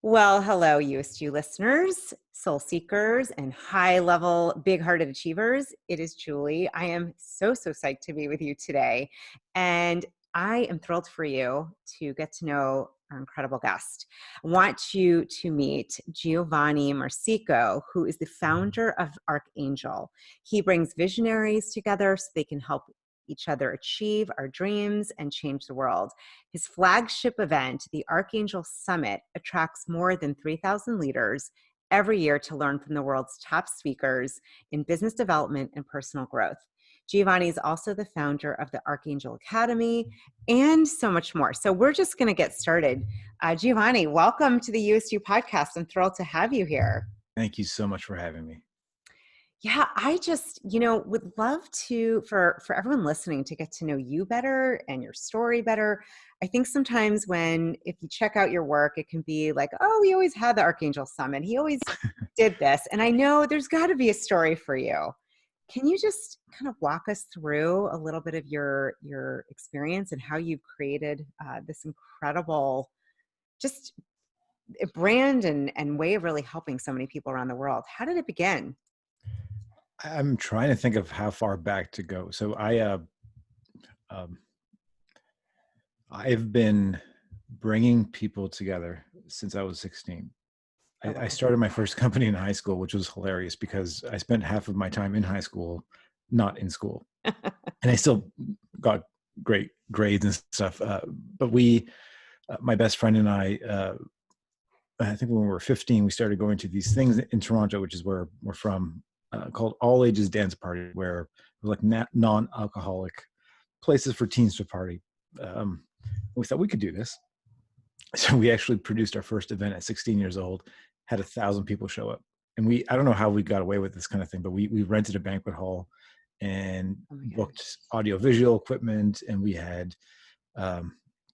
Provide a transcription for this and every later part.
Well, hello, Youest You listeners, soul seekers, and high level, big hearted achievers. It is Julie. I am so psyched to be with you today. And I am thrilled for you to get to know our incredible guest. I want you to meet Giovanni Marsico, who is the founder of Archangel. He brings visionaries together so they can help each other achieve our dreams and change the world. His flagship event, the Archangel Summit, attracts more than 3,000 leaders every year to learn from the world's top speakers in business development and personal growth. Giovanni is also the founder of the Archangel Academy and so much more. So we're just going to get started. Giovanni, welcome to the You-est YOU Podcast. I'm thrilled to have you here. Thank you so much for having me. Yeah, I just, would love to, for everyone listening, to get to know you better and your story better. I think sometimes if you check out your work, it can be like, oh, we always had the Archangel Summit. He always did this. And I know there's got to be a story for you. Can you just kind of walk us through a little bit of your experience and how you've created this incredible just brand and way of really helping so many people around the world? How did it begin? I'm trying to think of how far back to go. So I've been bringing people together since I was 16. I started my first company in high school, which was hilarious because I spent half of my time in high school, not in school. And I still got great grades and stuff. But my best friend and I think when we were 15, we started going to these things in Toronto, which is where we're from, called All Ages Dance Party, where it was like non-alcoholic places for teens to party. We thought we could do this. So we actually produced our first event at 16 years old, had 1,000 people show up. And I don't know how we got away with this kind of thing, but we rented a banquet hall and booked audio-visual equipment, and we had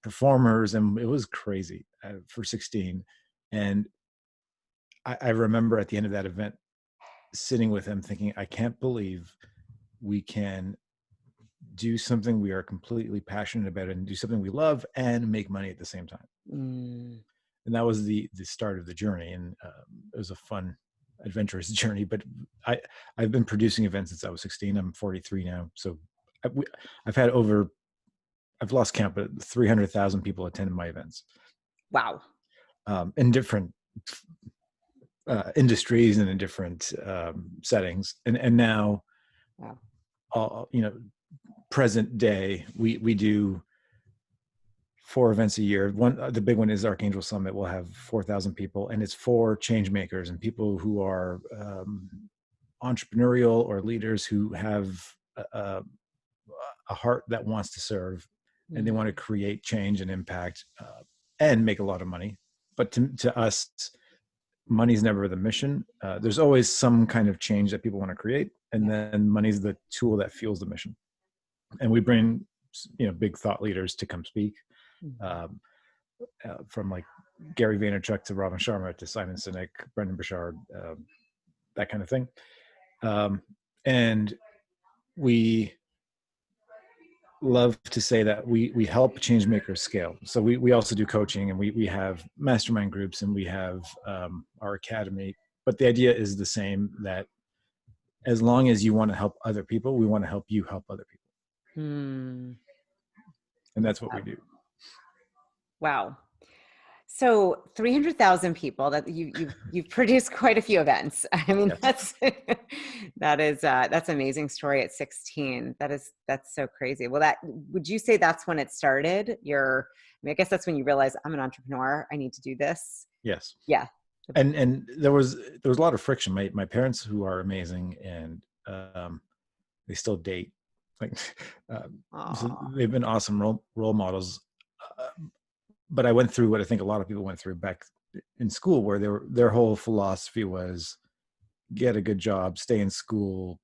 performers, and it was crazy for 16. And I remember at the end of that event, sitting with him thinking, I can't believe we can do something we are completely passionate about and do something we love and make money at the same time. And that was the start of the journey. And it was a fun, adventurous journey. But I've been producing events since I was 16. I'm 43 now. So I've lost count, but 300,000 people attended my events. Wow. In different industries and in different settings, and now, present day, we do 4 events a year. The big one is Archangel Summit. We'll have 4,000 people, and it's for change makers and people who are entrepreneurial or leaders who have a heart that wants to serve, and they want to create change and impact and make a lot of money. But to us, money's never the mission. There's always some kind of change that people want to create, and then money's the tool that fuels the mission. And we bring, big thought leaders to come speak, from like Gary Vaynerchuk to Robin Sharma to Simon Sinek, Brendan Burchard, that kind of thing. And we love to say that we help change makers scale. So we also do coaching, and we have mastermind groups, and we have our academy. But the idea is the same, that as long as you want to help other people, we want to help you help other people. And that's what we do. Wow. So 300,000 people, that you've produced quite a few events. I mean, yes. that's an amazing story at 16. That's so crazy. Well, would you say that's when it started? I guess that's when you realized, I'm an entrepreneur. I need to do this. Yes. Yeah. And there was a lot of friction. My parents, who are amazing, and they still date. So they've been awesome role models. But I went through what I think a lot of people went through back in school, where their whole philosophy was get a good job, stay in school,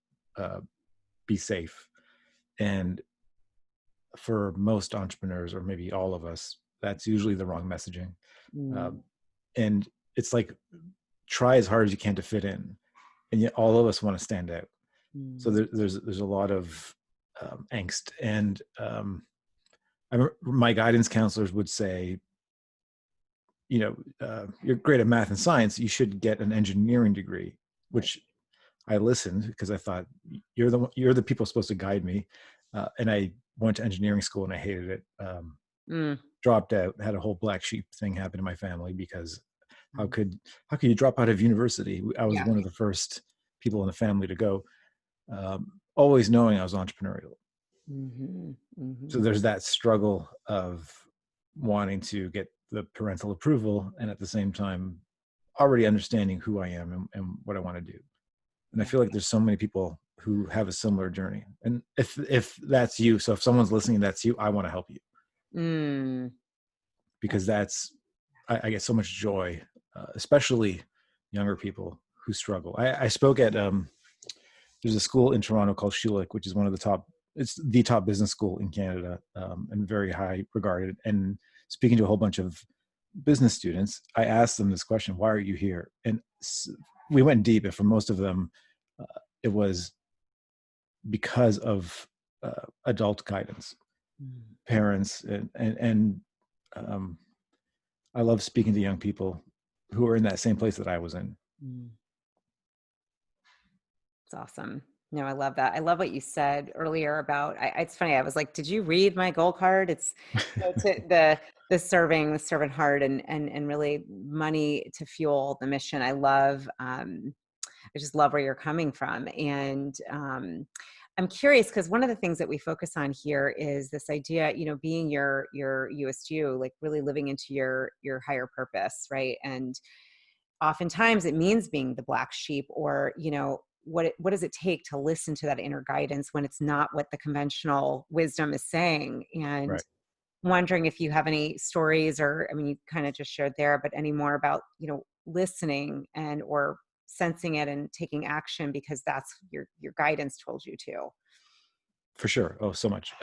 be safe. And for most entrepreneurs, or maybe all of us, that's usually the wrong messaging. And it's like, try as hard as you can to fit in, and yet all of us want to stand out. So there's a lot of angst. And my guidance counselors would say, you're great at math and science, you should get an engineering degree, which I listened because I thought you're the people supposed to guide me. And I went to engineering school and I hated it. Dropped out, had a whole black sheep thing happen in my family because how could you drop out of university? I was one of the first people in the family to go, always knowing I was entrepreneurial. So there's that struggle of wanting to get the parental approval and at the same time already understanding who I am and what I want to do. And I feel like there's so many people who have a similar journey. And if that's you, so if someone's listening, that's you, I want to help you. Because I get so much joy, especially younger people who struggle. I spoke at, there's a school in Toronto called You-est, which is it's the top business school in Canada, and very high regarded. And speaking to a whole bunch of business students, I asked them this question: why are you here? And we went deep, and for most of them, it was because of adult guidance, parents, and I love speaking to young people who are in that same place that I was in. It's awesome. No, I love that. I love what you said earlier about, it's funny. I was like, did you read my goal card? It's the servant heart and really money to fuel the mission. I just love where you're coming from. And I'm curious because one of the things that we focus on here is this idea, being your You-est you, like really living into your higher purpose, right? And oftentimes it means being the black sheep, or what does it take to listen to that inner guidance when it's not what the conventional wisdom is saying? And Right. wondering if you have any stories, or I mean, you kind of just shared there, but any more about listening and or sensing it and taking action because that's your guidance told you to. For sure. Oh, so much.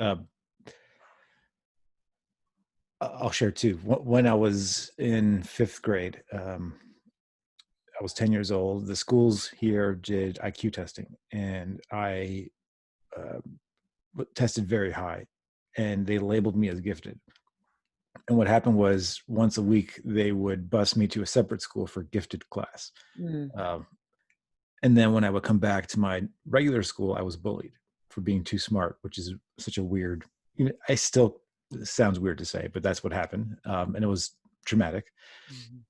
I'll share too. When I was in 5th grade, I was 10 years old. The schools here did IQ testing, and I tested very high, and they labeled me as gifted. And what happened was once a week, they would bus me to a separate school for gifted class. And then when I would come back to my regular school, I was bullied for being too smart, which is such a weird, it sounds weird to say, but that's what happened. And it was traumatic.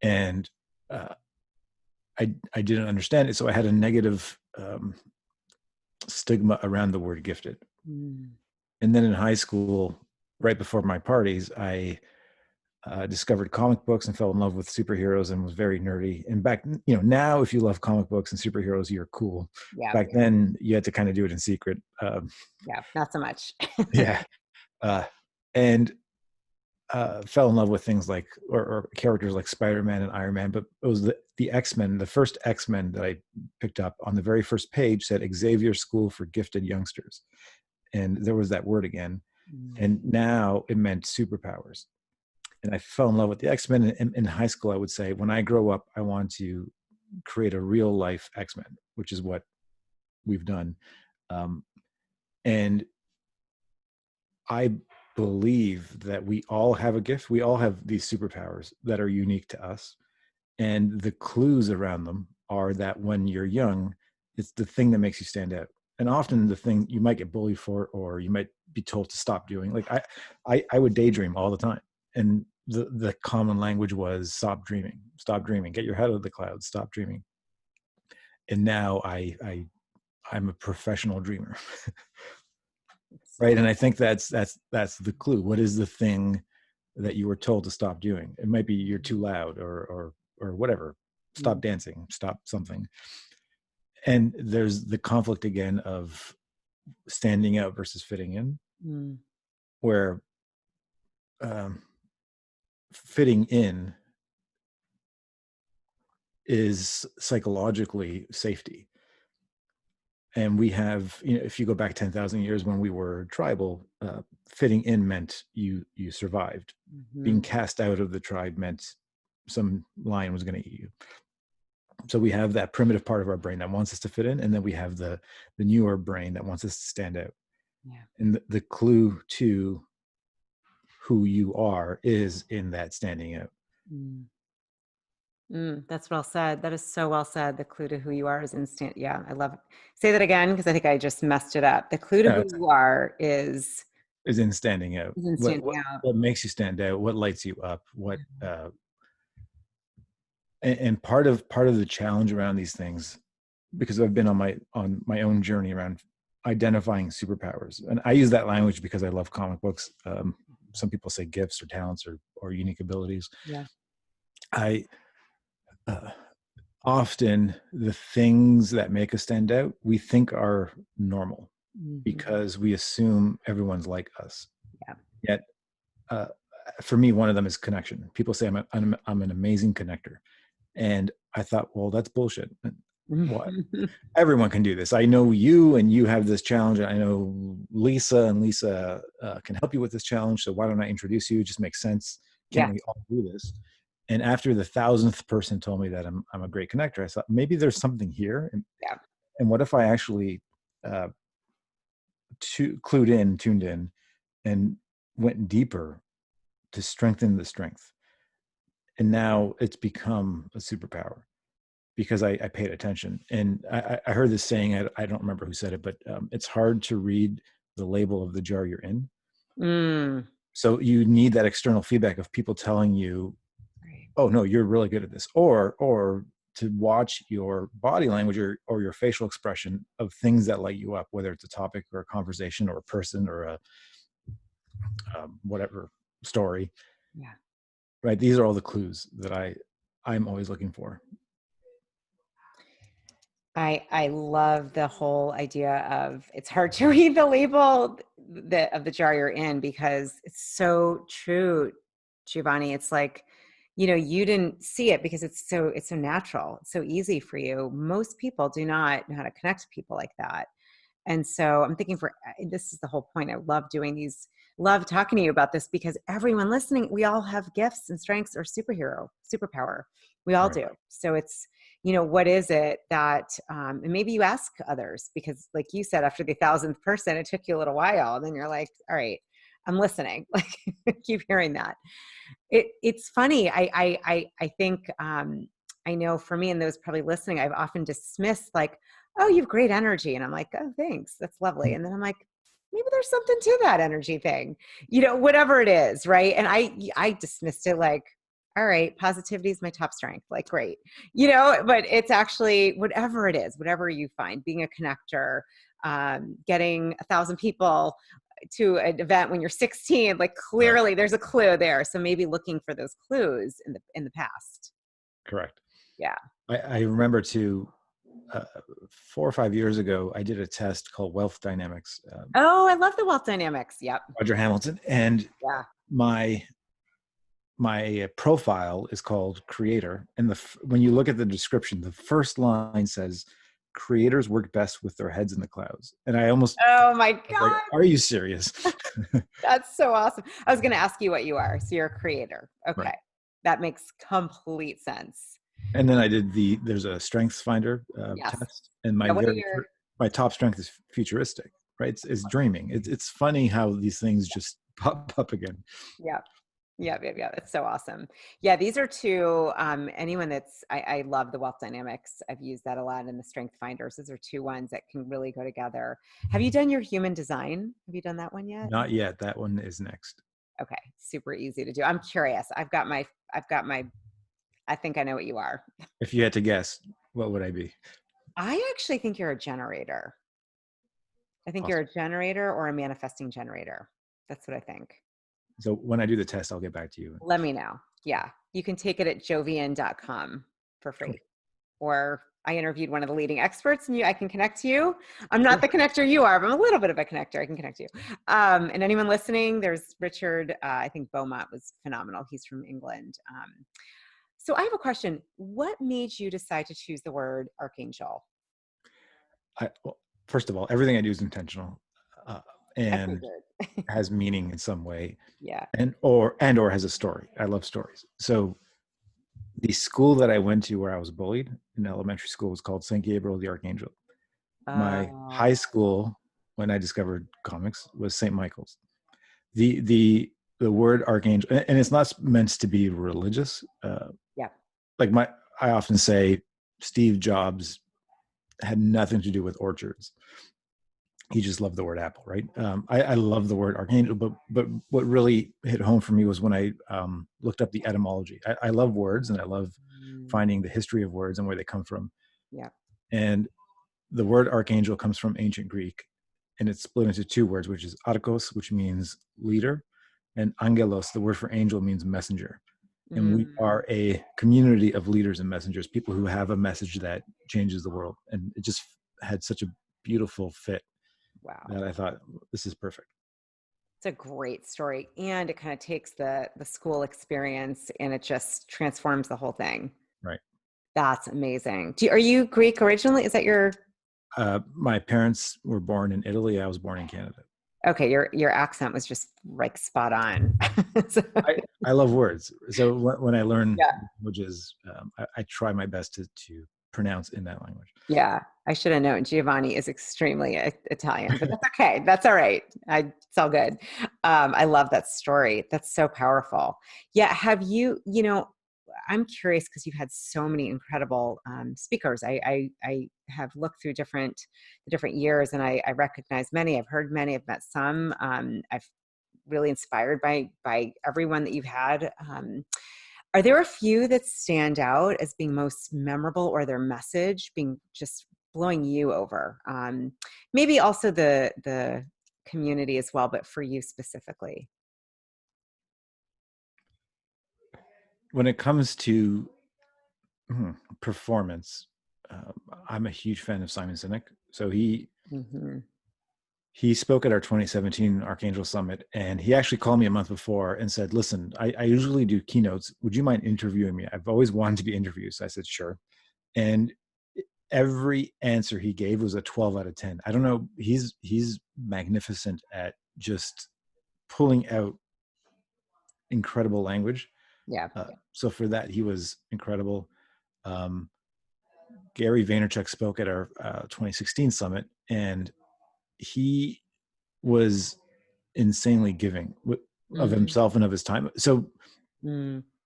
And I didn't understand it. So I had a negative stigma around the word gifted. And then in high school, right before my parties, I discovered comic books and fell in love with superheroes and was very nerdy. And back, now if you love comic books and superheroes, you're cool. Yeah. Back then you had to kind of do it in secret. Yeah, not so much. Yeah. And fell in love with things like, or characters like Spider-Man and Iron Man, but it was the X-Men, the first X-Men that I picked up on the very first page said Xavier School for Gifted Youngsters. And there was that word again. And now it meant superpowers. And I fell in love with the X-Men. In high school, I would say, when I grow up, I want to create a real life X-Men, which is what we've done. And I believe that we all have a gift. We all have these superpowers that are unique to us. And the clues around them are that when you're young, it's the thing that makes you stand out. And often the thing you might get bullied for, or you might be told to stop doing. Like I would daydream all the time. And the common language was stop dreaming, get your head out of the clouds, stop dreaming. And now I'm a professional dreamer. Right. And I think that's the clue. What is the thing that you were told to stop doing? It might be you're too loud or whatever. Stop dancing, stop something. And there's the conflict again of standing out versus fitting in, where fitting in is psychologically safety. And we have, if you go back 10,000 years when we were tribal, fitting in meant you survived. Being cast out of the tribe meant some lion was going to eat you. So we have that primitive part of our brain that wants us to fit in, and then we have the newer brain that wants us to stand out. Yeah. And the clue to who you are is in that standing out. That's well said. That is so well said. The clue to who you are is instant. Yeah, I love it. Say that again because I think I just messed it up. The clue to Yeah, who you are is in standing out. is in What standing what out. what makes you stand out? What lights you up? And part of the challenge around these things, because I've been on my own journey around identifying superpowers, and I use that language because I love comic books. Some people say gifts or talents or unique abilities. Yeah. I uh, Often the things that make us stand out we think are normal Mhm. because we assume everyone's like us. Yeah. Yet, uh, for me, one of them is connection. People say I'm an amazing connector, and I thought, well, that's bullshit. What? Everyone can do this. I know you, and you have this challenge. I know Lisa, and Lisa can help you with this challenge. So why don't I introduce you? It just makes sense. Can't Yeah. we all do this? And after the thousandth person told me that I'm a great connector, I thought maybe there's something here. Yeah. And what if I actually uh, tuned in, and went deeper to strengthen the strength? And now it's become a superpower because I paid attention. And I heard this saying, I don't remember who said it, but it's hard to read the label of the jar you're in. Mm. So you need that external feedback of people telling you, Right. oh no, you're really good at this, or to watch your body language or your facial expression of things that light you up, whether it's a topic or a conversation or a person or a whatever story, Yeah. right? These are all the clues that I'm always looking for. I love the whole idea of it's hard to read the label of the jar you're in because it's so true, Giovanni. It's like, you didn't see it because it's so natural. It's so easy for you. Most people do not know how to connect to people like that. And so I'm thinking this is the whole point. I love doing these, love talking to you about this because everyone listening, we all have gifts and strengths or superpower. We all Right. do. So it's, what is it that, and maybe you ask others because like you said, after the thousandth person, it took you a little while. And then you're like, all right, I'm listening. Like keep hearing that. It's funny. I think, I know for me and those probably listening, I've often dismissed like, oh, you have great energy. And I'm like, oh, thanks. That's lovely. And then I'm like, maybe there's something to that energy thing, whatever it is. Right. And I dismissed it like, all right, positivity is my top strength. Like, great, but it's actually whatever it is, whatever you find, being a connector, getting 1,000 people to an event when you're 16, like Right. clearly there's a clue there. So maybe looking for those clues in the past. Correct. Yeah. I remember too, uh, 4 or 5 years ago, I did a test called Wealth Dynamics, Oh, I love the wealth dynamics. Yep. Roger Hamilton, and Yeah. my profile is called creator. And when you look at the description, the first line says, "Creators work best with their heads in the clouds." And I Oh my was like, God. "Are you serious?" That's so awesome. I was going to ask you what you are. So you're a creator. Right. Okay. That makes complete sense. And then I did there's a strengths finder Yes. test, and Yeah, what are your, my top strength is futuristic. Right, it's dreaming. It's funny how these things just pop up again. yeah. Yeah, yeah, yeah. That's so awesome. Yeah, these are two. Anyone I love the wealth dynamics. I've used that a lot in the strength finders. Those are two ones that can really go together. Have you done your human design? Have you done that one yet? Not yet. That one is next. Okay, super easy to do. I'm curious. I think I know what you are. If you had to guess, what would I be? I actually think you're a generator. I think you're Awesome. a generator or a manifesting generator. That's what I think. So when I do the test, I'll get back to you. Let me know. Yeah. You can take it at jovian.com for Cool. free. Or I interviewed one of the leading experts and I can connect you. I'm not Sure. the connector you are, but I'm a little bit of a connector. I can connect you. And anyone listening, there's Richard, I think Beaumont was phenomenal. He's from England. So I have a question. What made you decide to choose the word archangel? Well, first of all, everything I do is intentional, uh, I and figured. has meaning in some way, Yeah. and or has a story. I love stories. So the school that I went to where I was bullied in elementary school was called St. Gabriel the Archangel. My high Oh, school, when I discovered comics, was St. Michael's. The word archangel, and it's not meant to be religious. yeah. like I often say Steve Jobs had nothing to do with orchards. He just loved the word apple, right? I love the word archangel, but what really hit home for me was when I looked up the etymology. I love words, and I love finding the history of words and where they come from. Yeah. And the word archangel comes from ancient Greek, and it's split into two words, which is archos, which means leader, and angelos, the word for angel, means messenger. And we are a community of leaders and messengers, people who have a message that changes the world. And it just had such a beautiful fit. Wow. That I thought, this is perfect. It's a great story. And it kind of takes the school experience and it just transforms the whole thing. Right. That's amazing. Are you Greek originally? Is that your... My parents were born in Italy. I was born in Canada. Okay. Your accent was just like spot on. So, I love words. So when I learn yeah. languages, I try my best to pronounce in that language. Yeah. I should have known Giovanni is extremely Italian, but that's okay. That's all right. It's all good. I love that story. That's so powerful. Yeah. Have you, I'm curious because you've had so many incredible speakers. I have looked through the different years, and I recognize many. I've heard many. I've met some. I've really inspired by everyone that you've had. Are there a few that stand out as being most memorable, or their message being just blowing you over? Maybe also the community as well, but for you specifically. When it comes to performance, I'm a huge fan of Simon Sinek. So he spoke at our 2017 Archangel Summit, and he actually called me a month before and said, listen, I usually do keynotes. Would you mind interviewing me? I've always wanted to be interviewed. So I said, sure. And every answer he gave was a 12 out of 10. I don't know. He's magnificent at just pulling out incredible language. Yeah. So for that, he was incredible. Gary Vaynerchuk spoke at our 2016 summit, and he was insanely giving of himself and of his time. So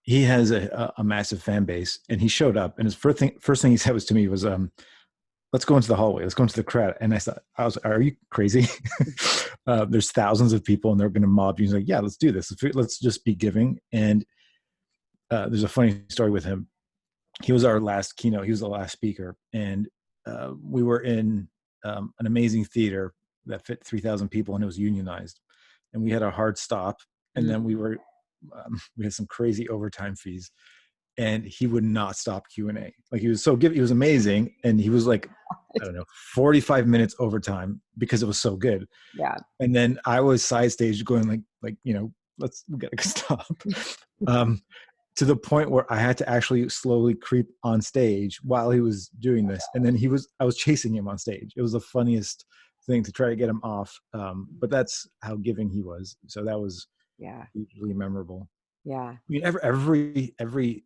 he has a massive fan base, and he showed up, and his first thing he said was to me was, let's go into the hallway. Let's go into the crowd. And I was, are you crazy? There's thousands of people and they're going to mob you. He's like, yeah, let's do this. Let's just be giving. And there's a funny story with him. He was our last keynote. He was the last speaker. And we were in an amazing theater that fit 3,000 people, and it was unionized. And we had a hard stop. And then we had some crazy overtime fees. And he would not stop Q&A. Like, he was so good. He was amazing. And he was like, I don't know, 45 minutes overtime because it was so good. Yeah. And then I was side stage going we gotta stop. To the point where I had to actually slowly creep on stage while he was doing this. And then I was chasing him on stage. It was the funniest thing to try to get him off. But that's how giving he was. So that was hugely memorable. Yeah. I mean, every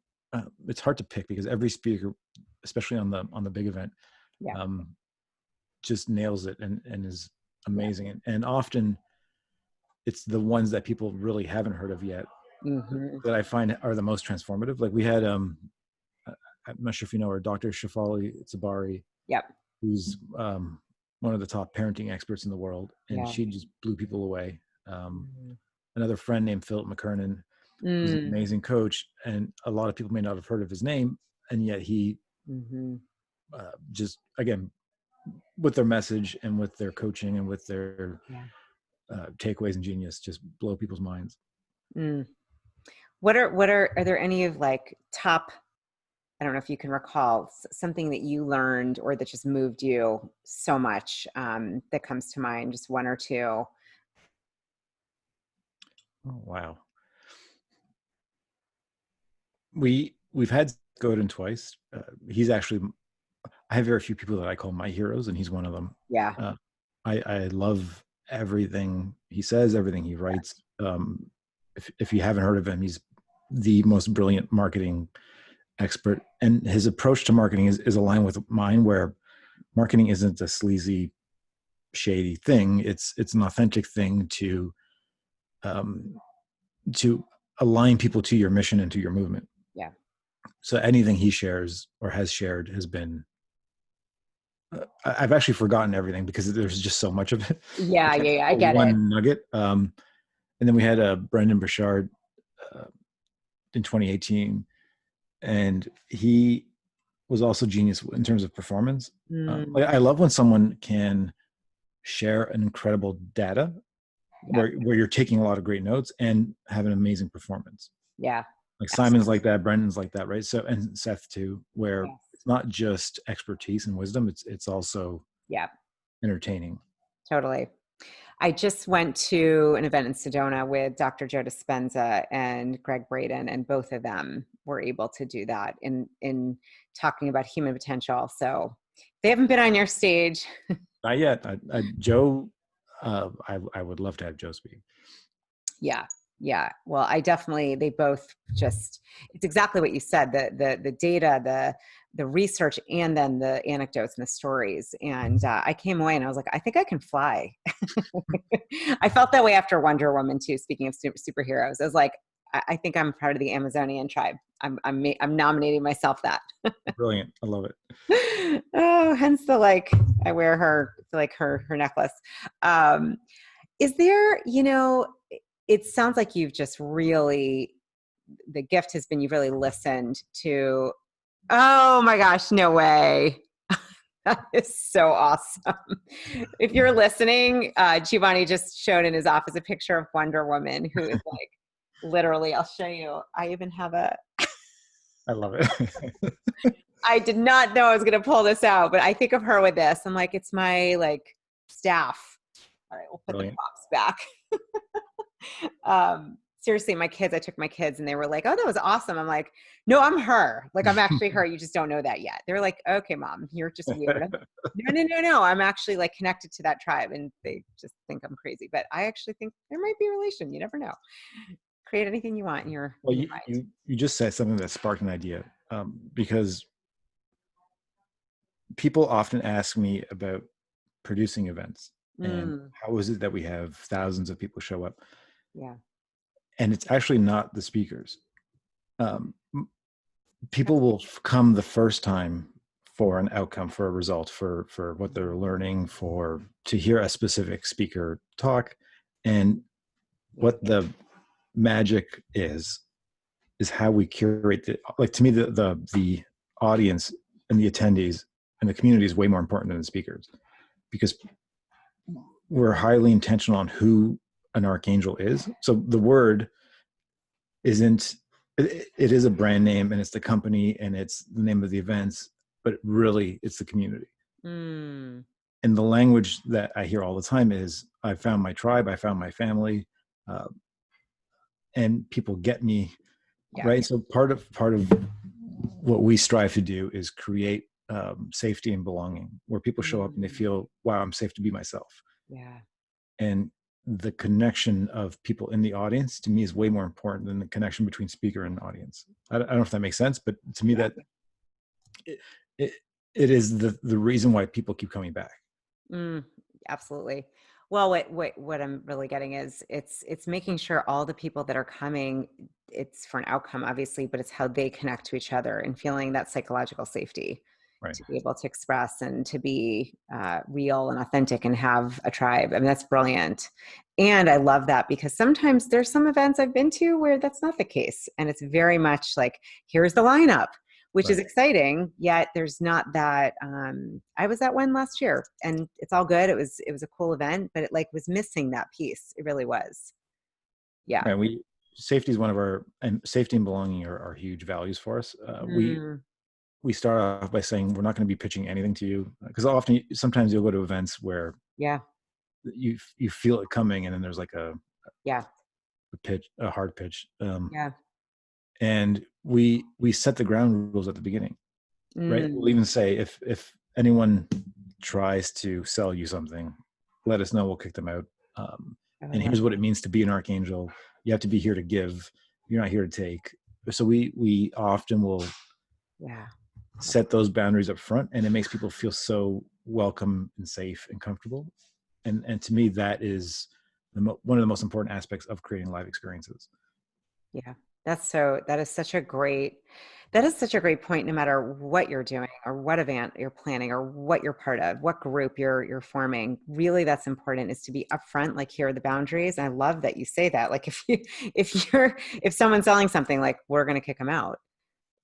it's hard to pick because every speaker, especially on the big event, just nails it and is amazing. And often it's the ones that people really haven't heard of yet that I find are the most transformative. Like, we had I'm not sure if you know her, Dr. Shafali Tsabari, who's one of the top parenting experts in the world, and she just blew people away. Another friend named Philip McKernan, who's an amazing coach, and a lot of people may not have heard of his name, and yet he just, again, with their message and with their coaching and with their takeaways and genius, just blow people's minds. What are there any of like top, I don't know if you can recall something that you learned or that just moved you so much, that comes to mind, just one or two? Oh, wow. We've had Godin twice. He's actually, I have very few people that I call my heroes, and he's one of them. Yeah. I love everything he says, everything he writes. If you haven't heard of him, he's the most brilliant marketing expert, and his approach to marketing is aligned with mine, where marketing isn't a sleazy, shady thing. It's an authentic thing to align people to your mission and to your movement. Yeah. So anything he shares or has shared has been, I've actually forgotten everything because there's just so much of it. Yeah, yeah, yeah, I get it. One nugget. And then we had Brendan Burchard uh, in 2018, and he was also genius in terms of performance. Mm, I love when someone can share an incredible data yeah, where you're taking a lot of great notes and have an amazing performance. yeah, Like Simon's absolutely. like that, Brendan's like that, right? So, and Seth too, where Yes. it's not just expertise and wisdom, it's also Yeah, entertaining. totally. I just went to an event in Sedona with Dr. Joe Dispenza and Greg Braden, and both of them were able to do that in talking about human potential. So they haven't been on your stage. Not yet. Joe, I would love to have Joe speak. Yeah. Yeah. Well, they both just, it's exactly what you said, the data, the research, and then the anecdotes and the stories. And I came away and I was like, I think I can fly. I felt that way after Wonder Woman too. Speaking of superheroes, I was like, I think I'm part of the Amazonian tribe. I'm nominating myself that. Brilliant. I love it. Oh, hence the like, I wear her necklace. Um, is there, it sounds like you've just really, the gift has been you've really listened to, oh my gosh, no way. That is so awesome. If you're listening, Giovanni just showed in his office a picture of Wonder Woman, who is like, literally, I'll show you. I even have I love it. I did not know I was going to pull this out, but I think of her with this. I'm like, it's my like staff. All right, we'll put the Brilliant. props back. Seriously, I took my kids and they were like, oh, that was awesome. I'm like, no, I'm her. Like, I'm actually her. You just don't know that yet. They're like, okay, mom, you're just weird. No. I'm actually like connected to that tribe and they just think I'm crazy. But I actually think there might be a relation. You never know. Create anything you want in your, Well, in your mind. you just said something that sparked an idea, because people often ask me about producing events and Mm, how is it that we have thousands of people show up, yeah. and it's actually not the speakers. um, People will come the first time for an outcome, for a result, for what they're learning, for to hear a specific speaker talk. And Yeah. what the magic is how we curate the, like, to me, the audience and the attendees and the community is way more important than the speakers, because we're highly intentional on who an archangel is. So the word isn't, it is a brand name and it's the company and it's the name of the events, but really it's the community. Mm, And the language that I hear all the time is, I found my tribe, I found my family, uh, and people get me, yeah. right? So part of what we strive to do is create safety and belonging, where people show up and they Mm, feel, wow, I'm safe to be myself. yeah. And the connection of people in the audience to me is way more important than the connection between speaker and audience. I don't know if that makes sense, but to me, Yeah. that it, it, it is the reason why people keep coming back. Mm, absolutely. Well, what I'm really getting is it's making sure all the people that are coming, it's for an outcome, obviously, but it's how they connect to each other and feeling that psychological safety Right. to be able to express and to be real and authentic and have a tribe. I mean, that's brilliant. And I love that because sometimes there's some events I've been to where that's not the case. And it's very much like, here's the lineup, which is Right. exciting, yet there's not that. I was at one last year and it's all good. It was a cool event, but it like was missing that piece. It really was. Yeah. Right. Safety is one of our, and safety and belonging are huge values for us. Mm, We start off by saying we're not going to be pitching anything to you, because sometimes you'll go to events where yeah. you feel it coming, and then there's like Yeah. a hard pitch, Yeah. and we set the ground rules at the beginning, right? We'll Mm, even say, if anyone tries to sell you something, let us know, we'll kick them out. I And love here's what it that. means to be an archangel: you have to be here to give, you're not here to take. So we often will Yeah. set those boundaries up front, and it makes people feel so welcome and safe and comfortable. And to me, that is one of the most important aspects of creating live experiences. Yeah. That is such a great point, no matter what you're doing or what event you're planning or what you're part of, what group you're forming. Really, that's important, is to be upfront, like, here are the boundaries. And I love that you say that. Like, if someone's selling something, like, we're going to kick them out.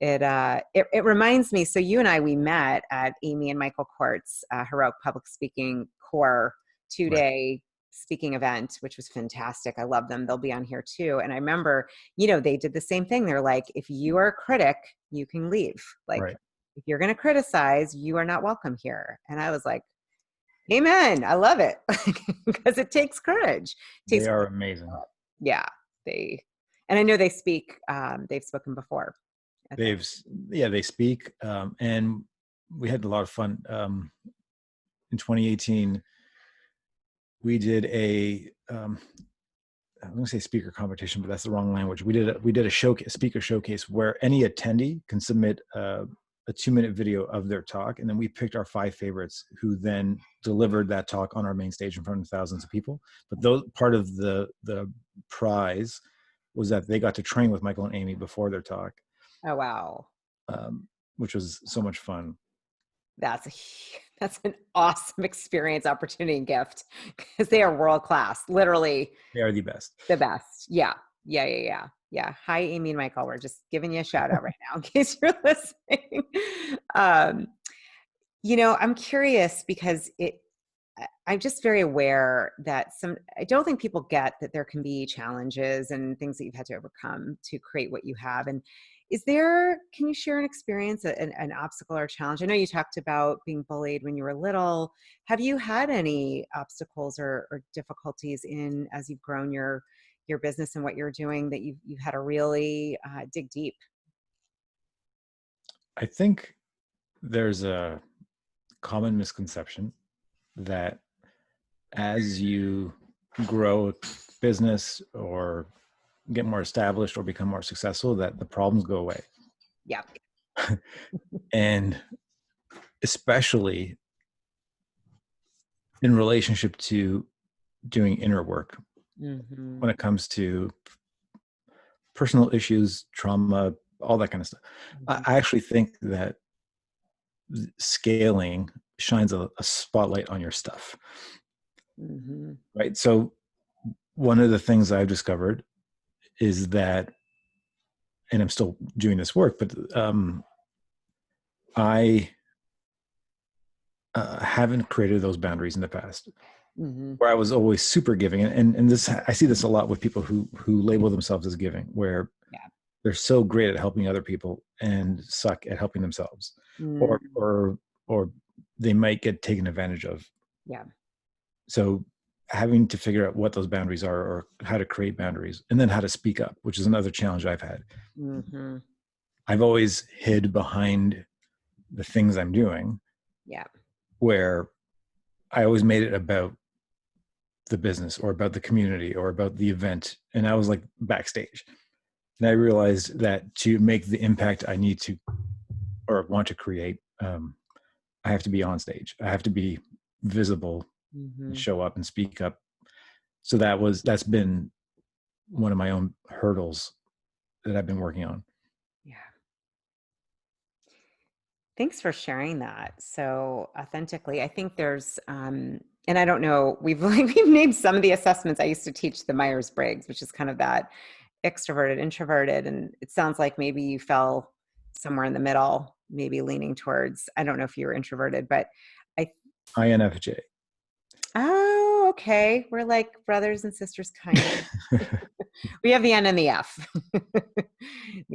It reminds me, so you and I, we met at Amy and Michael Court's Heroic Public Speaking Core Right. 2-day speaking event, which was fantastic. I love them. They'll be on here too. And I remember, they did the same thing. They're like, if you are a critic, you can leave. Like, Right. if you're going to criticize, you are not welcome here. And I was like, amen. I love it. Because it takes courage. It They takes are courage. amazing. Yeah. And I know they speak, they've spoken before. They speak, and we had a lot of fun. In 2018, we did I'm going to say speaker competition, but that's the wrong language. We did a speaker showcase where any attendee can submit a 2-minute video of their talk, and then we picked our 5 favorites, who then delivered that talk on our main stage in front of thousands of people. But part of the prize was that they got to train with Michael and Amy before their talk. Oh, wow. Which was so much fun. That's an awesome experience, opportunity, and gift, because they are world class. Literally, They are the best. the best. Yeah. Hi, Amy and Michael. We're just giving you a shout out right now in case you're listening. I'm curious because I'm just very aware that I don't think people get that there can be challenges and things that you've had to overcome to create what you have. And can you share an experience, an obstacle or challenge? I know you talked about being bullied when you were little. Have you had any obstacles or difficulties as you've grown your business and what you're doing, that you've had to really dig deep? I think there's a common misconception that as you grow a business or get more established or become more successful, that the problems go away. Yeah. And especially in relationship to doing inner work, Mm-hmm. when it comes to personal issues, trauma, all that kind of stuff. Mm-hmm. I actually think that scaling shines a spotlight on your stuff. Mm-hmm. Right. So one of the things I've discovered is that, and I'm still doing this work, but I haven't created those boundaries in the past, Mm-hmm. where I was always super giving. And this, I see this a lot with people who label themselves as giving, where they're so great at helping other people and suck at helping themselves, or they might get taken advantage of. Yeah. So having to figure out what those boundaries are, or how to create boundaries, and then how to speak up, which is another challenge I've had. Mm-hmm. I've always hid behind the things I'm doing. Yeah. Where I always made it about the business or about the community or about the event. And I was like backstage. And I realized that to make the impact I need to, or want to create, I have to be on stage. I have to be visible, Mm-hmm. show up and speak up. So that's been one of my own hurdles that I've been working on. Yeah. Thanks for sharing that so authentically. I think there's, and I don't know, we've named some of the assessments. I used to teach the Myers-Briggs, which is kind of that extroverted, introverted. And it sounds like maybe you fell somewhere in the middle, we leaning towards, I don't know if you were introverted, but INFJ. Oh, okay. We're like brothers and sisters, kind of. We have the N and the F.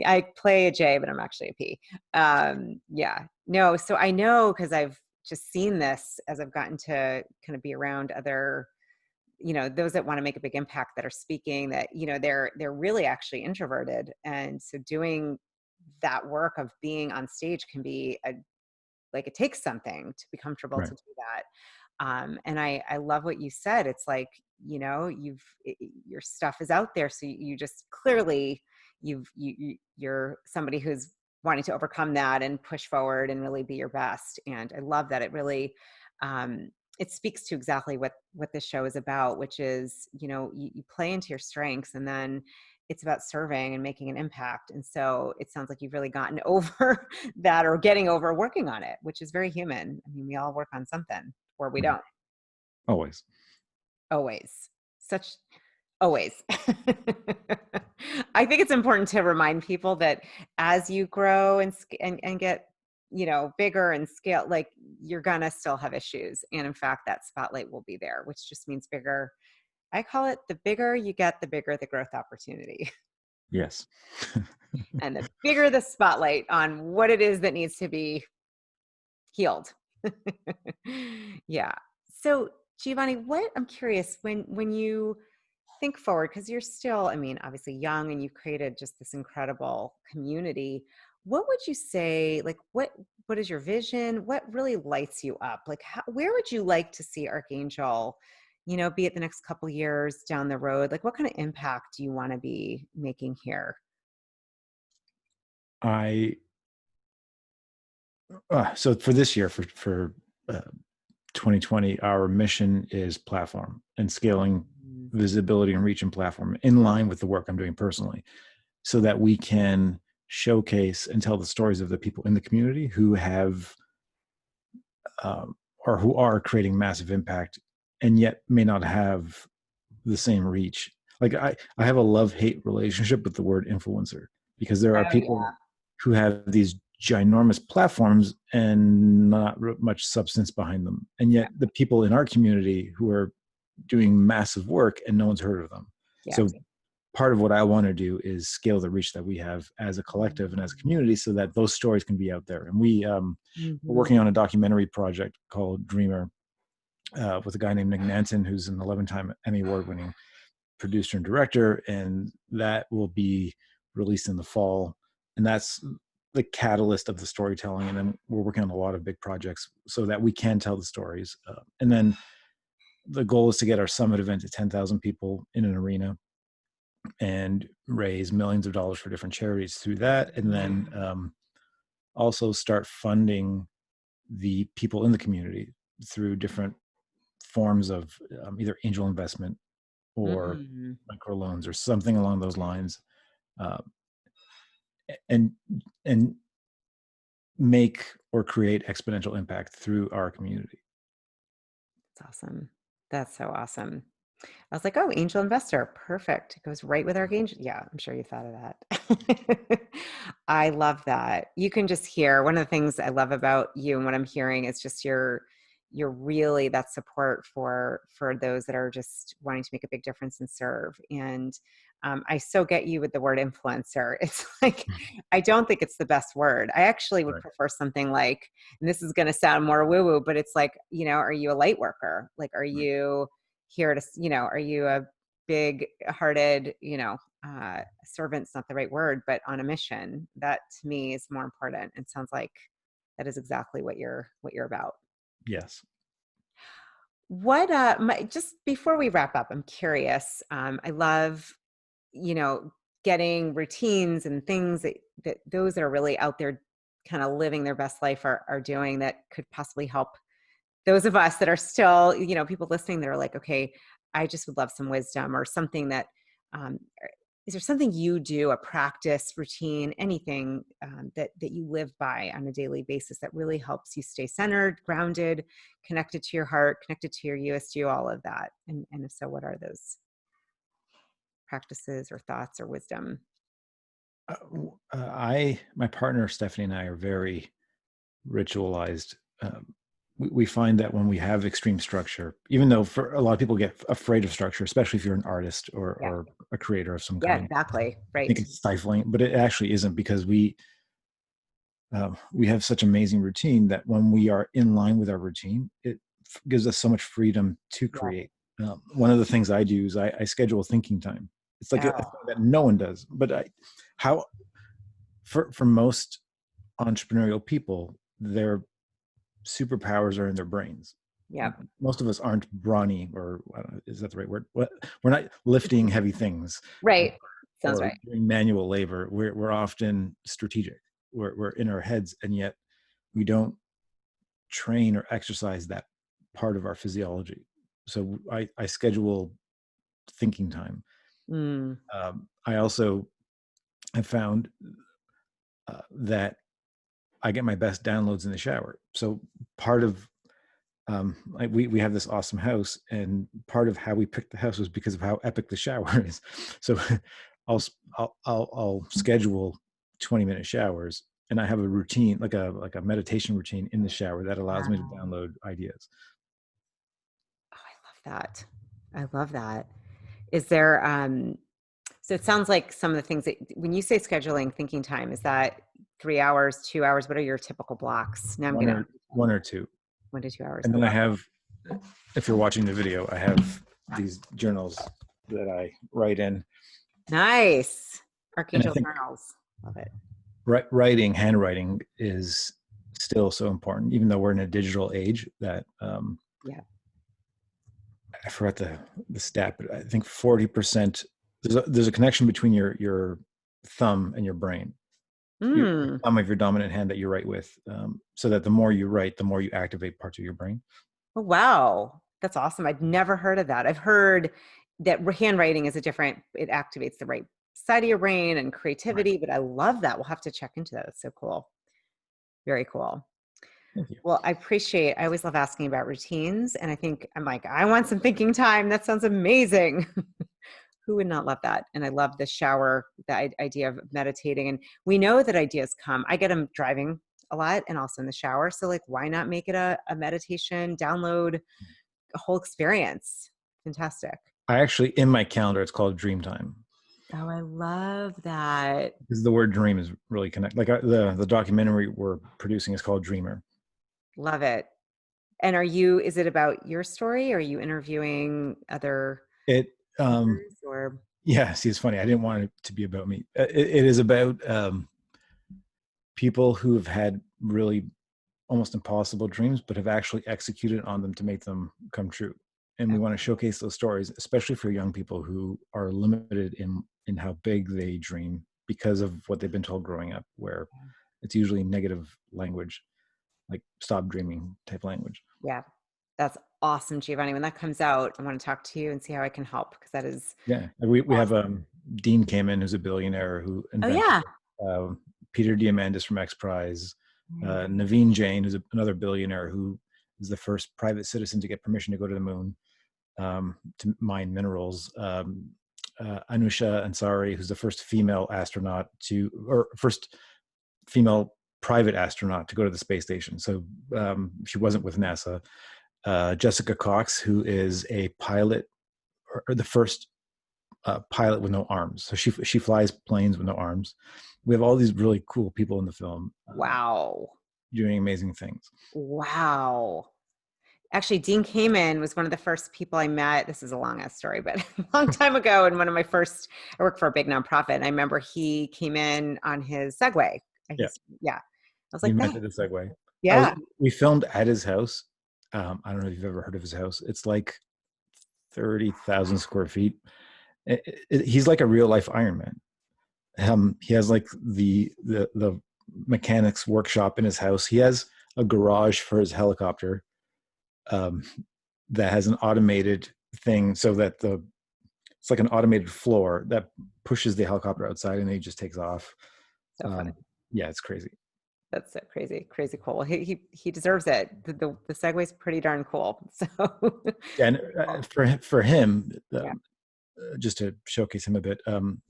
I play a J, but I'm actually a P. Yeah. No, so I know, because I've just seen this as I've gotten to kind of be around other, those that want to make a big impact, that are speaking, that, they're really actually introverted. And so doing that work of being on stage can be it takes something to be comfortable Right. to do that. And I love what you said. It's like, your stuff is out there. So you just clearly you're somebody who's wanting to overcome that and push forward and really be your best. And I love that. It really, it speaks to exactly what this show is about, which is, you play into your strengths, and then it's about serving and making an impact. And so it sounds like you've really gotten over that, or getting over working on it, which is very human. I mean, we all work on something, or we Mhm. don't. Always. Always. Such always. I think it's important to remind people that as you grow and get, bigger and scale, like, you're gonna still have issues. And in fact, that spotlight will be there, which just means bigger. I call it, the bigger you get, the bigger the growth opportunity. Yes. And the bigger the spotlight on what it is that needs to be healed. Yeah. So, Giovanni, I'm curious, when you think forward, because you're still, I mean, obviously young, and you've created just this incredible community. What would you say, like, what is your vision? What really lights you up? Like, where would you like to see Archangel, be it the next couple years down the road? Like, what kind of impact do you want to be making here? I so for this year, for 2020, our mission is platform and scaling Mm, visibility and reach and platform in line with the work I'm doing personally, so that we can showcase and tell the stories of the people in the community who have or who are creating massive impact and yet may not have the same reach. Like I have a love-hate relationship with the word influencer, because there are oh people yeah. who have these ginormous platforms and not much substance behind them. And yet the people in our community who are doing massive work and no one's heard of them. Yeah. So part of what I want to do is scale the reach that we have as a collective and as a community, so that those stories can be out there. And we're Mm-hmm. working on a documentary project called Dreamer, with a guy named Nick Nanton, who's an 11-time Emmy Award-winning producer and director, and that will be released in the fall. And that's the catalyst of the storytelling. And then we're working on a lot of big projects so that we can tell the stories. And then the goal is to get our summit event to 10,000 people in an arena and raise millions of dollars for different charities through that. And then also start funding the people in the community through different forms of either angel investment or Mm. microloans or something along those lines, uh, and and make or create exponential impact through our community. That's awesome. That's so awesome. I was like, oh, angel investor. Perfect. It goes right with Archangel. Yeah, I'm sure you thought of that. I love that. You can just hear, one of the things I love about you and what I'm hearing is just you're really that support for those that are just wanting to make a big difference and serve. And I so get you with the word influencer. It's like, I don't think it's the best word. I actually would Right. prefer something like, and this is going to sound more woo woo, but it's like, are you a light worker? Like, are Right. you here to, are you a big hearted, servant's not the right word, but on a mission? That to me is more important. It sounds like that is exactly what you're about. Yes. Just before we wrap up, I'm curious. I love, you know, getting routines and things that those that are really out there kind of living their best life are doing, that could possibly help those of us that are still, people listening that are like, okay, I just would love some wisdom or something that, is there something you do, a practice, routine, anything that you live by on a daily basis that really helps you stay centered, grounded, connected to your heart, connected to your USU, all of that? And if so, what are those practices or thoughts or wisdom? My partner Stephanie and I are very ritualized. We find that when we have extreme structure, even though for a lot of people get afraid of structure, especially if you're an artist Yeah. or a creator of some Yeah, kind, exactly. I think Right. it's stifling, but it actually isn't, because we have such amazing routine that when we are in line with our routine, it gives us so much freedom to Yeah. create. One of the things I do is I schedule thinking time. It's like a thing Oh, that no one does, but how for most entrepreneurial people, their superpowers are in their brains. yeah. Most of us aren't brawny, or I don't know, is that the right word? We're not lifting heavy things or, Right. Sounds or right. doing manual labor. We're often strategic. We're in our heads, and yet we don't train or exercise that part of our physiology. So I schedule thinking time. Mm. I also have found that I get my best downloads in the shower. So part of we have this awesome house, and part of how we picked the house was because of how epic the shower is. So I'll I'll schedule 20-minute showers, and I have a routine, like a meditation routine in the shower that allows me to Wow. download ideas. Oh, I love that. I love that. Is there, so it sounds like some of the things that when you say scheduling thinking time, is that 3 hours, 2 hours? What are your typical blocks? Now I'm One getting or one or two, 1 to 2 hours. and I then I love have, if you're watching the video, I have these journals that I write in, it. Nice. and I Archangel think journals. Love it. handwriting is still so important, even though we're in a digital age. That Yeah. I forgot the stat, but I think 40%. There's a connection between your thumb and your brain. Your Mm. thumb of your dominant hand that you write with, so that the more you write, the more you activate parts of your brain. Oh, wow. That's awesome. I'd never heard of that. I've heard that handwriting is it activates the right side of your brain and Right. creativity, but I love that. We'll have to check into that. It's so cool. Very cool. Thank you. Well, I always love asking about routines. And I think I'm like, I want some thinking time. That sounds amazing. Who would not love that? And I love the shower, the idea of meditating. And we know that ideas come. I get them driving a lot and also in the shower. So like, why not make it a meditation, download a whole experience? Fantastic. I actually, in my calendar, it's called Dream Time, Oh, I love that. because the word dream is really connected. Like the documentary we're producing is called Dreamer. Love it. And is it about your story? Or are you interviewing other It authors or? Yeah, see, it's funny. I didn't want it to be about me. It is about people who have had really almost impossible dreams, but have actually executed on them to make them come true. And we want to showcase those stories, especially for young people who are limited in how big they dream because of what they've been told growing up, where it's usually negative language, like "stop dreaming" type language. Yeah, that's awesome, Giovanni. When that comes out, I want to talk to you and see how I can help because that is Yeah, we have awesome. Dean Kamen, who's a billionaire who Oh invented yeah. uh, Peter Diamandis from X Prize, Mm. Naveen Jain, who's another billionaire who is the first private citizen to get permission to go to the moon, to mine minerals. Anusha Ansari, who's the first female astronaut or first female private astronaut to go to the space station. So she wasn't with NASA. Jessica Cox, who is a pilot, or the first pilot with no arms. So she flies planes with no arms. We have all these really cool people in the film, Wow. doing amazing things. Wow. Actually, Dean Kamen was one of the first people I met. This is a long ass story, but a long time ago. And one of my first, I worked for a big nonprofit. And I remember he came in on his Segway. Yeah, Yeah. I was we like, that. invented the Segway. Yeah. We filmed at his house. I don't know if you've ever heard of his house. It's like 30,000 square feet. He's like a real life Iron Man. He has like the mechanics workshop in his house. He has a garage for his helicopter, um, that has an automated thing, so that it's like an automated floor that pushes the helicopter outside, and then he just takes off. So funny. Yeah, it's crazy. That's so crazy, crazy cool. He deserves it. The Segway's pretty darn cool. So Yeah, and for him, yeah. just to showcase him a bit,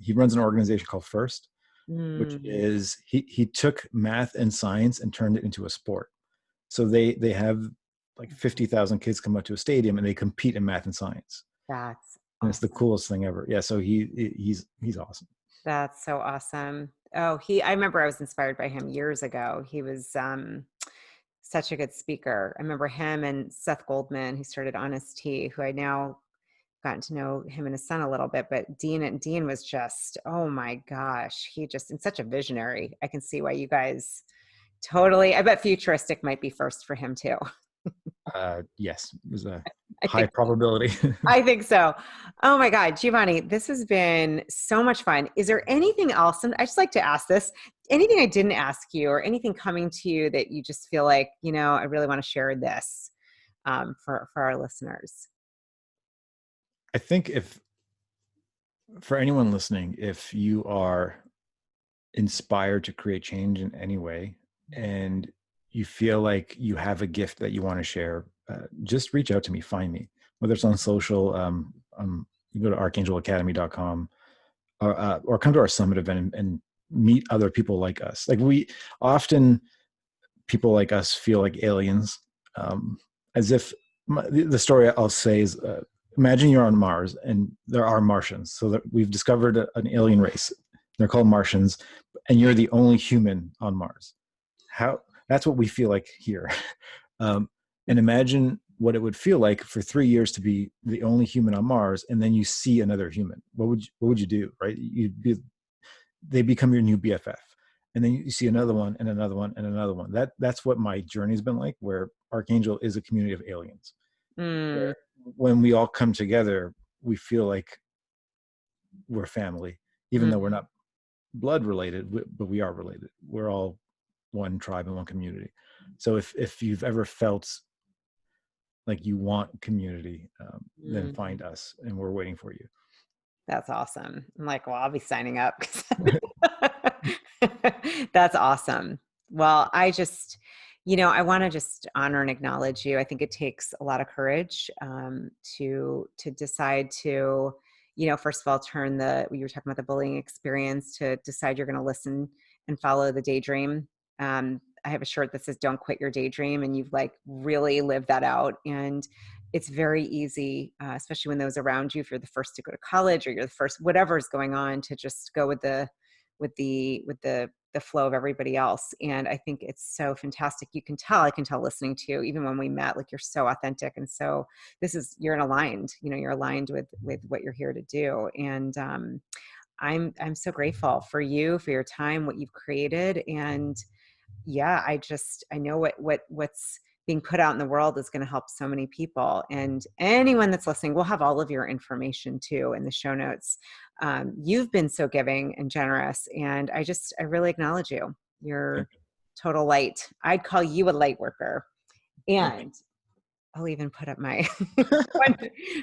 he runs an organization called First, which Mm, is he took math and science and turned it into a sport. So they have like 50,000 kids come out to a stadium and they compete in math and science, that's and it's the awesome. coolest thing ever. Yeah, so he's awesome. That's so awesome. Oh, I remember I was inspired by him years ago. He was such a good speaker. I remember him and Seth Goldman, who started Honest Tea, who I now gotten to know him and his son a little bit, but Dean was just, oh my gosh, he just is such a visionary. I can see why you guys totally, I bet futuristic might be first for him too. Yes, it was a I high think probability. I think so. Oh my God, Giovanni, this has been so much fun. Is there anything else? And I just like to ask this, anything I didn't ask you or anything coming to you that you just feel like, I really want to share this for our listeners? I think if For anyone listening, if you are inspired to create change in any way and you feel like you have a gift that you want to share, just reach out to me, find me, whether it's on social. You go to archangelacademy.com or come to our summit event and meet other people like us. Like we often, people like us feel like aliens, as if the story I'll say is, imagine you're on Mars and there are Martians. So that we've discovered an alien race. They're called Martians, and you're the only human on Mars. How that's what we feel like here. And imagine what it would feel like for 3 years to be the only human on Mars, and then you see another human. What would you do, right? They become your new BFF, and then you see another one and another one and another one. That's what my journey's been like. Where Archangel is a community of aliens. Mm, When we all come together, we feel like we're family, even though we're not blood related, but we are related. We're all one tribe and one community. So if you've ever felt like you want community, then find us, and we're waiting for you. That's awesome. I'm like, well, I'll be signing up. That's awesome. Well, I just, I want to just honor and acknowledge you. I think it takes a lot of courage to decide to, first of all, you were talking about the bullying experience, to decide you're going to listen and follow the daydream. I have a shirt that says, "Don't quit your daydream." And you've like really lived that out. And it's very easy, especially when those around you, if you're the first to go to college or you're the first, whatever is going on, to just go with the flow of everybody else. And I think it's so fantastic. I can tell listening to you, even when we met, like you're so authentic. And so you're aligned, you're aligned with what you're here to do. And, I'm so grateful for you, for your time, what you've created. And yeah, I know what's being put out in the world is going to help so many people. And anyone that's listening, we'll have all of your information too in the show notes. You've been so giving and generous, and I really acknowledge you. You're total light. I'd call you a light worker. And I'll even put up my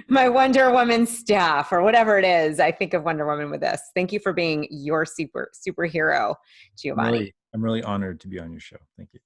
my Wonder Woman staff or whatever it is. I think of Wonder Woman with this. Thank you for being your superhero, Giovanni. I'm really honored to be on your show. Thank you.